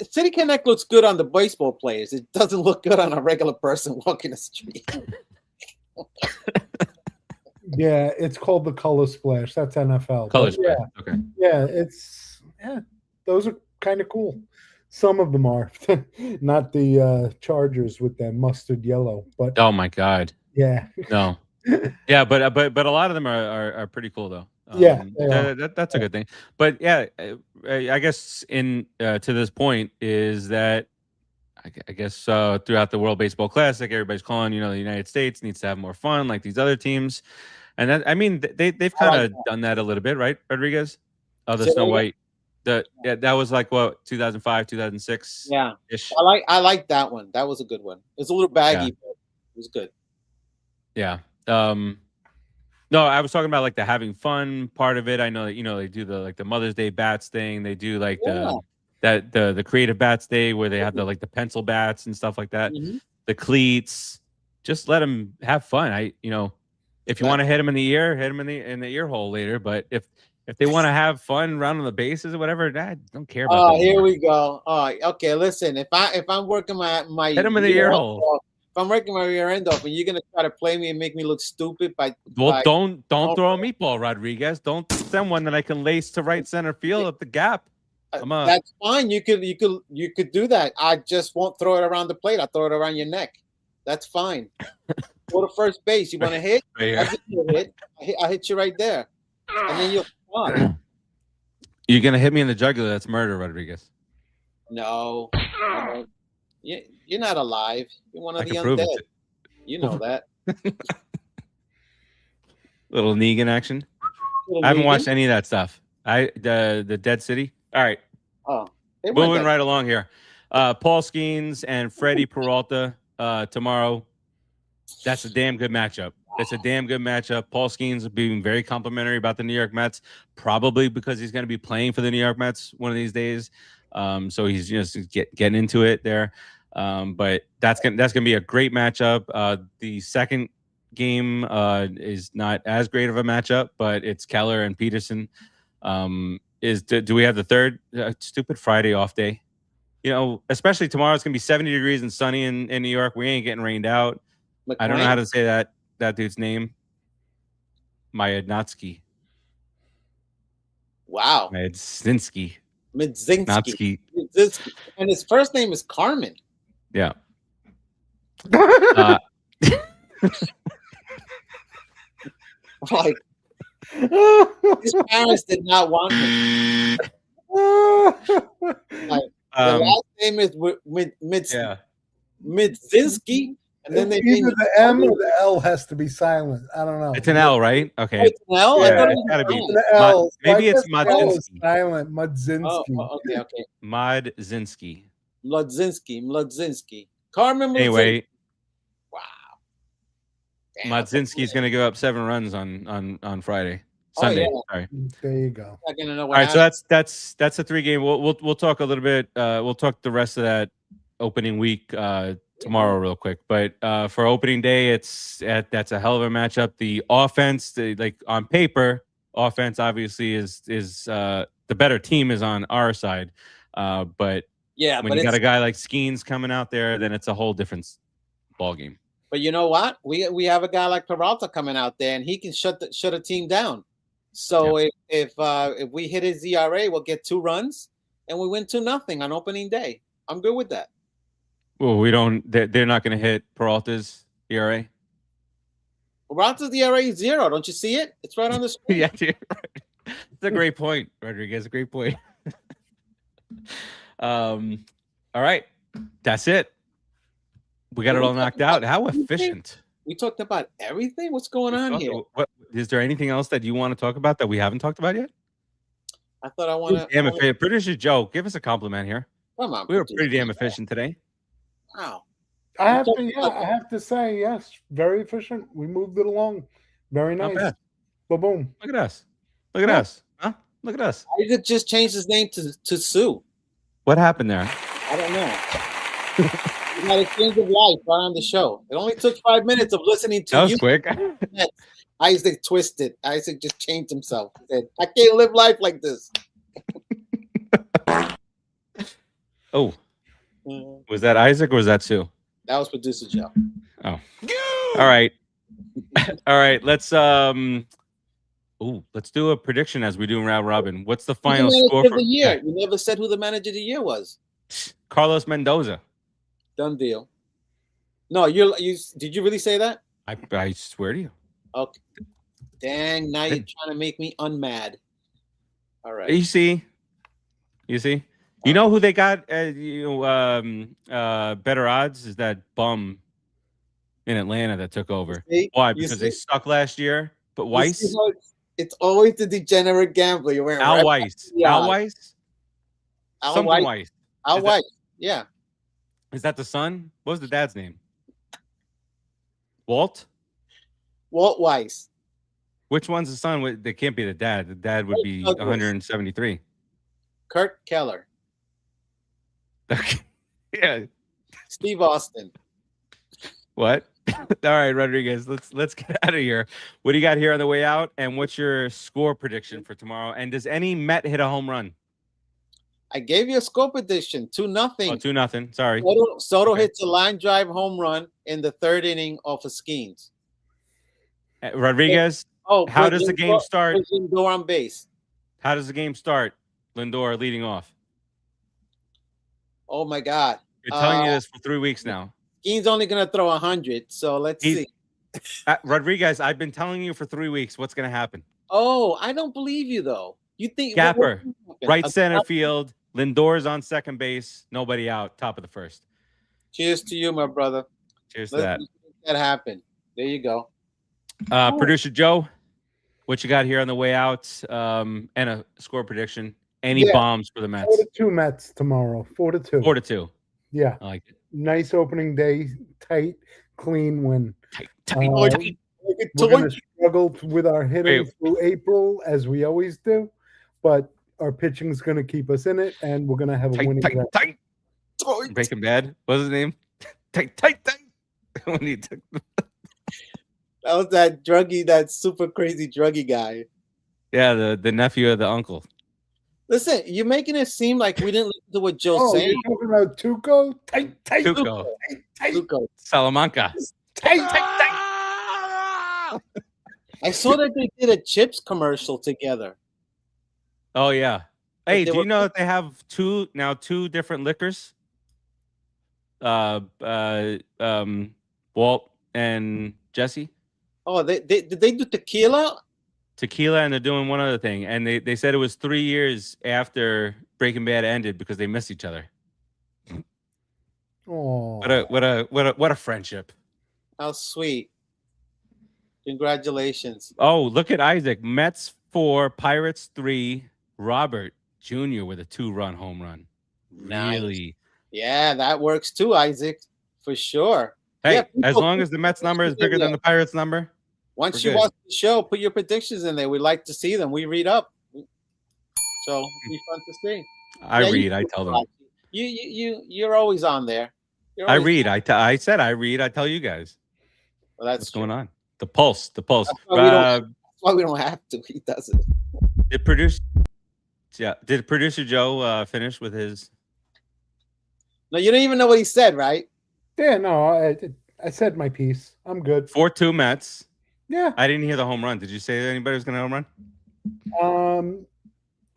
Speaker 2: City Connect looks good on the baseball players. It doesn't look good on a regular person walking the street.
Speaker 6: Yeah, it's called the color splash. That's NFL.
Speaker 1: Color splash. Okay.
Speaker 6: Yeah, those are kind of cool. Some of them are not the Chargers with that mustard yellow, but
Speaker 1: oh my God.
Speaker 6: Yeah.
Speaker 1: No. Yeah, but a lot of them are pretty cool though. That's a good thing. But yeah, I guess to this point is that I guess throughout the World Baseball Classic, everybody's calling the United States needs to have more fun like these other teams, and that, I mean they've kind of done that a little bit, right, Rodriguez? Oh, the Snow White. That was like what 2005, 2006.
Speaker 2: Yeah,
Speaker 1: ish.
Speaker 2: I like that one. That was a good one. It's a little baggy, but it was good.
Speaker 1: Yeah. No, I was talking about like the having fun part of it. I know that they do the Mother's Day bats thing. They do like the creative bats day where they have the pencil bats and stuff like that.
Speaker 2: Mm-hmm.
Speaker 1: The cleats. Just let them have fun. If you want to hit them in the ear, hit them in the ear hole later. But if they want to have fun rounding the bases or whatever, I don't care about that.
Speaker 2: Here we go. Okay, listen. If I'm working my
Speaker 1: hit them in the ear hole.
Speaker 2: If I'm working my rear end off, and you're gonna try to play me and make me look stupid
Speaker 1: don't throw a meatball, Rodriguez. Don't send one that I can lace to right center field at the gap.
Speaker 2: That's fine. You could do that. I just won't throw it around the plate. I'll throw it around your neck. That's fine. Go to first base. You want to hit? I hit you right there, and then you'll fun.
Speaker 1: You're gonna hit me in the jugular. That's murder, Rodriguez.
Speaker 2: No. You're not alive. You're one of the undead. You know that.
Speaker 1: Little Negan action. I haven't watched any of that stuff. The Dead City. All right. Moving right along here. Paul Skeens and Freddie Peralta tomorrow. That's a damn good matchup. It's a damn good matchup. Paul Skeens being very complimentary about the New York Mets, probably because he's going to be playing for the New York Mets one of these days. So he's just getting into it there. But that's gonna be a great matchup. The second game is not as great of a matchup, but it's Keller and Peterson. Do we have the third stupid Friday off day? Especially tomorrow, it's gonna be 70 degrees and sunny in New York. We ain't getting rained out. I don't know how to say that dude's name. Myadnotsky.
Speaker 2: Wow.
Speaker 1: Myadzinski.
Speaker 2: Midzinski. And his first name is Carmen.
Speaker 1: Yeah.
Speaker 2: Like his parents did not want him. Like the last name is Midzinski, and then they
Speaker 6: either the M or the L has to be silent. I don't know.
Speaker 1: It's an L, right? Okay.
Speaker 2: It's an L.
Speaker 1: Yeah, it's gotta be.
Speaker 6: The L.
Speaker 1: Maybe it's Modzinski.
Speaker 6: Silent. Modzinski.
Speaker 2: Okay.
Speaker 1: Modzinski.
Speaker 2: Mlodzinski. Carmen.
Speaker 1: Anyway, Modzinski's going to give up 7 runs on Friday,
Speaker 2: Oh,
Speaker 1: Sunday.
Speaker 2: yeah.
Speaker 1: Sorry.
Speaker 6: There you go.
Speaker 2: Not gonna know
Speaker 1: All
Speaker 2: what
Speaker 1: right, so
Speaker 2: happened.
Speaker 1: that's a 3-game. We'll talk a little bit. We'll talk the rest of that opening week tomorrow real quick. But for opening day, that's a hell of a matchup. The offense, like on paper, offense obviously is the better team is on our side. But
Speaker 2: Yeah,
Speaker 1: when
Speaker 2: but
Speaker 1: you got a guy like Stearns coming out there, then it's a whole different ball game.
Speaker 2: But you know what? We have a guy like Peralta coming out there, and he can shut a team down. So if we hit his ERA, we'll get 2 runs, and we win 2-0 on opening day. I'm good with that.
Speaker 1: Well, we don't. They're not going to hit Peralta's ERA.
Speaker 2: Peralta's ERA is 0. Don't you see it? It's right on the screen.
Speaker 1: Yeah, dude, right. It's a great point, Rodriguez. A great point. All right, that's it. We got it all knocked out. How efficient.
Speaker 2: We talked about everything. What's going on here?
Speaker 1: What is there anything else that you want to talk about that we haven't talked about yet?
Speaker 2: I thought I want to.
Speaker 1: Damn it, Producer Joe, give us a compliment here.
Speaker 2: Come on,
Speaker 1: We were pretty damn efficient today.
Speaker 2: Wow.
Speaker 6: I have to say, yes, very efficient. We moved it along. Very
Speaker 1: Not
Speaker 6: nice.
Speaker 1: bad.
Speaker 6: Boom.
Speaker 1: Look at us. Look at us. Huh? Look at us.
Speaker 2: I could just change his name to Sue.
Speaker 1: What happened there?
Speaker 2: I don't know. We had a change of life right on the show. It only took 5 minutes of listening to
Speaker 1: That was
Speaker 2: you.
Speaker 1: quick.
Speaker 2: Isaac twisted. Isaac just changed himself. He said, I can't live life like this.
Speaker 1: Oh, was that Isaac or was that Sue?
Speaker 2: That was producer Joe.
Speaker 1: Oh, all right. All right. Let's do a prediction as we do in round robin. What's the final score for
Speaker 2: the year? You never said who the manager of the year was.
Speaker 1: Carlos Mendoza?
Speaker 2: Done deal. No, you did you really say that?
Speaker 1: I swear to you.
Speaker 2: Okay. Dang, now you're trying to make me unmad. All right.
Speaker 1: You see. You know who they got? Better odds is that bum in Atlanta that took over. Why? Because they suck last year. But Weiss,
Speaker 2: it's always the degenerate gambler. You're wearing
Speaker 1: Al Weiss. Something Weiss.
Speaker 2: Al Weiss. Yeah.
Speaker 1: Is that the son? What was the dad's name? Walt
Speaker 2: Weiss.
Speaker 1: Which one's the son? They can't be the dad. The dad would be 173.
Speaker 2: Kurt Keller.
Speaker 1: Yeah.
Speaker 2: Steve Austin.
Speaker 1: What? All right, Rodriguez. Let's get out of here. What do you got here on the way out? And what's your score prediction for tomorrow? And does any Met hit a home run?
Speaker 2: I gave you a score prediction, 2-0.
Speaker 1: Oh, 2-0. Sorry.
Speaker 2: Soto hits a line drive home run in the 3rd inning off of Stearns.
Speaker 1: Rodriguez. How does the game start?
Speaker 2: Lindor on base.
Speaker 1: How does the game start? Lindor leading off.
Speaker 2: Oh my God!
Speaker 1: You're telling me this for 3 weeks now.
Speaker 2: Stearns only gonna throw 100, so let's see.
Speaker 1: Rodriguez, I've been telling you for 3 weeks what's gonna happen.
Speaker 2: Oh, I don't believe you though. You think
Speaker 1: Gapper, right center field. Lindor's on second base. Nobody out. Top of the 1st.
Speaker 2: Cheers to you, my brother.
Speaker 1: Cheers to that.
Speaker 2: That happened. There you go.
Speaker 1: Producer Joe, what you got here on the way out? And a score prediction. Any bombs for the Mets?
Speaker 6: 4-2 Mets tomorrow. 4-2.
Speaker 1: 4-2.
Speaker 6: Yeah.
Speaker 1: I like it.
Speaker 6: Nice opening day. Tight, clean win.
Speaker 1: Tight.
Speaker 6: We're going to struggle with our hitting through April, as we always do. But our pitching's going to keep us in it, and we're going to have a winning record.
Speaker 1: Tight. Breaking Bad. What's his name? Tight. When he took
Speaker 2: That was that druggie, that super crazy druggie guy.
Speaker 1: Yeah, the nephew of the uncle.
Speaker 2: Listen, you're making it seem like we didn't listen to what Joe said.
Speaker 6: You're talking about Tuco? Tight.
Speaker 1: Tuco. Salamanca.
Speaker 6: Tight.
Speaker 2: I saw that they did a chips commercial together.
Speaker 1: Oh yeah. Hey, do you know that they have two different liquors? Walt and Jesse.
Speaker 2: Oh, did they do tequila?
Speaker 1: Tequila, and they're doing one other thing. And they said it was 3 years after Breaking Bad ended because they missed each other.
Speaker 6: Oh,
Speaker 1: What a friendship.
Speaker 2: How sweet. Congratulations.
Speaker 1: Oh, look at Isaac. Mets 4, Pirates 3, Robert Jr. with a 2-run home run.
Speaker 2: Nice.
Speaker 1: Really?
Speaker 2: Yeah, that works too, Isaac. For sure.
Speaker 1: Hey,
Speaker 2: Yeah,
Speaker 1: as
Speaker 2: people-
Speaker 1: long as the Mets number is bigger than the Pirates number,
Speaker 2: Once
Speaker 1: we're
Speaker 2: you
Speaker 1: good.
Speaker 2: watch the show, put your predictions in there. We like to see them. We read up, so it'll be fun to see.
Speaker 1: I
Speaker 2: Yeah,
Speaker 1: read. I tell them.
Speaker 2: You're always on there. You're
Speaker 1: I
Speaker 2: always-
Speaker 1: read. I said I read. I tell you guys
Speaker 2: Well, that's
Speaker 1: what's
Speaker 2: true.
Speaker 1: going on. The pulse. The pulse.
Speaker 2: That's why we don't have to. He does it.
Speaker 1: Did producer Joe finish with his?
Speaker 2: No, you don't even know what he said, right?
Speaker 6: Yeah, no, I did. I said my piece. I'm good.
Speaker 1: 4-2 Mets.
Speaker 6: Yeah.
Speaker 1: I didn't hear the home run. Did you say that anybody was going to home run?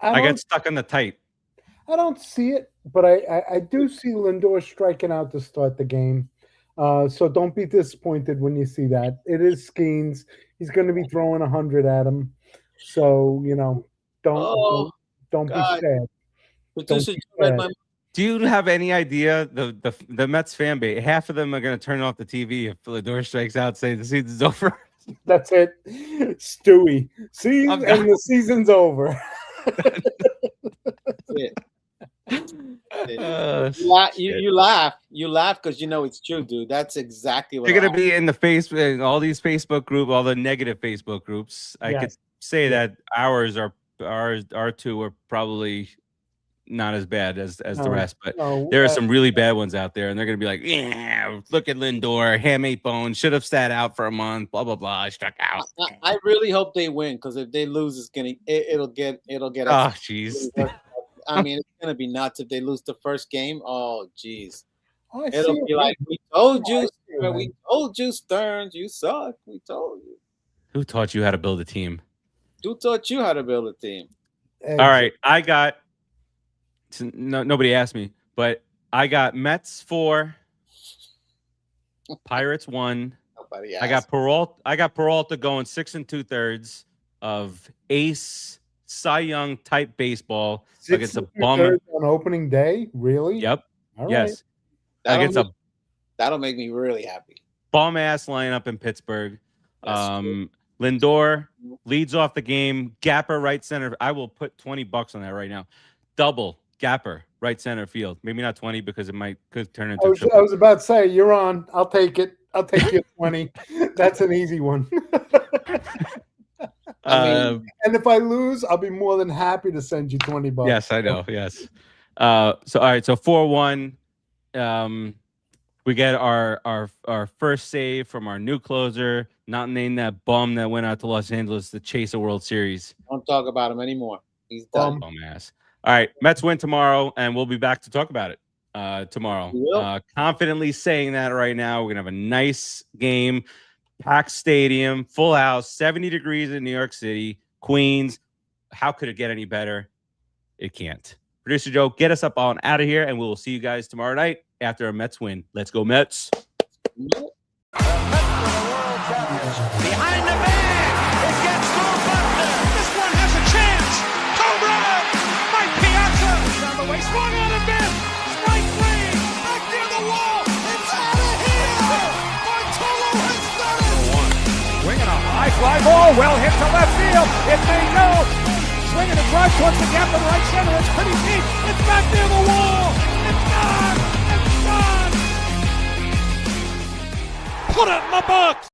Speaker 6: I
Speaker 1: I got stuck on the tight.
Speaker 6: don't see it, but I do see Lindor striking out to start the game. So don't be disappointed when you see that. It is Skeens. He's going to be throwing 100 at him. So, don't be
Speaker 2: God.
Speaker 6: sad.
Speaker 2: Producer
Speaker 6: be
Speaker 2: Joe read
Speaker 6: sad.
Speaker 2: my
Speaker 1: Do you have any idea the Mets fan base? Half of them are going to turn off the TV if Lindor strikes out, say the season's over.
Speaker 6: That's it. Stewie. See,
Speaker 1: I'm
Speaker 6: and the season's over.
Speaker 2: it.
Speaker 1: Uh,
Speaker 2: You laugh because you know it's true, dude. That's exactly what
Speaker 1: You're gonna
Speaker 2: happened.
Speaker 1: be in all these Facebook groups, all the negative Facebook groups. I could
Speaker 6: Yes.
Speaker 1: say that our two are probably not as bad as the
Speaker 6: No,
Speaker 1: rest, but
Speaker 6: No,
Speaker 1: there are some really bad ones out there, and they're gonna be like, yeah, look at Lindor, ham ate bone, should have sat out for a month, blah blah blah, struck out.
Speaker 2: I really hope they win because if they lose, it'll get.
Speaker 1: Oh, jeez.
Speaker 2: I mean, it's gonna be nuts if they lose the first game. Oh, jeez.
Speaker 6: I see
Speaker 2: It'll
Speaker 6: it,
Speaker 2: be
Speaker 6: man.
Speaker 2: like we told you,
Speaker 6: I see it, man.
Speaker 2: we told you, Stearns, you suck. We told you.
Speaker 1: Who taught you how to build a team?
Speaker 2: Who taught you how to build a team?
Speaker 1: All right, I got. Nobody asked me, but I got Mets 4, Pirates 1.
Speaker 2: Nobody
Speaker 1: I got Peralta going 6 2/3 of ace Cy Young type baseball against a bum.
Speaker 6: on opening day. Really?
Speaker 1: Yep.
Speaker 6: All right.
Speaker 1: Yes. Against a
Speaker 2: That'll make me really happy.
Speaker 1: bum ass lineup in Pittsburgh.
Speaker 2: Yes.
Speaker 1: Lindor leads off the game. Gapper right center. I will put $20 on that right now. Double Gapper right center field. Maybe not 20 because it could turn into.
Speaker 6: I was about to say you're on. I'll take it. I'll take you 20. That's an easy one. And if I lose, I'll be more than happy to send you $20.
Speaker 1: Yes, I know. Yes. So all right. So 4-1. We get our first save from our new closer. Not named that bum that went out to Los Angeles to chase a World Series.
Speaker 2: Don't talk about him anymore. He's done.
Speaker 1: Bum ass. All right, Mets win tomorrow, and we'll be back to talk about it tomorrow.
Speaker 2: We will.
Speaker 1: Confidently saying that right now. We're gonna have a nice game, packed stadium, full house, 70 degrees in New York City, Queens. How could it get any better? It can't. Producer Joe, get us up on out of here, and we will see you guys tomorrow night after a Mets win. Let's go, Mets.
Speaker 4: Behind the bag. It gets through Butler. This one has a chance. Home run. Mike Piazza. Down the way. Swung on and missed. Strike three. Back near the wall. It's out of here. Bartolo has done it.
Speaker 5: Swinging a high fly ball, well hit to left field. It may go. Swinging a drive towards the gap in right center. It's pretty deep. It's back near the wall. It's gone. It's gone. Put it in the box.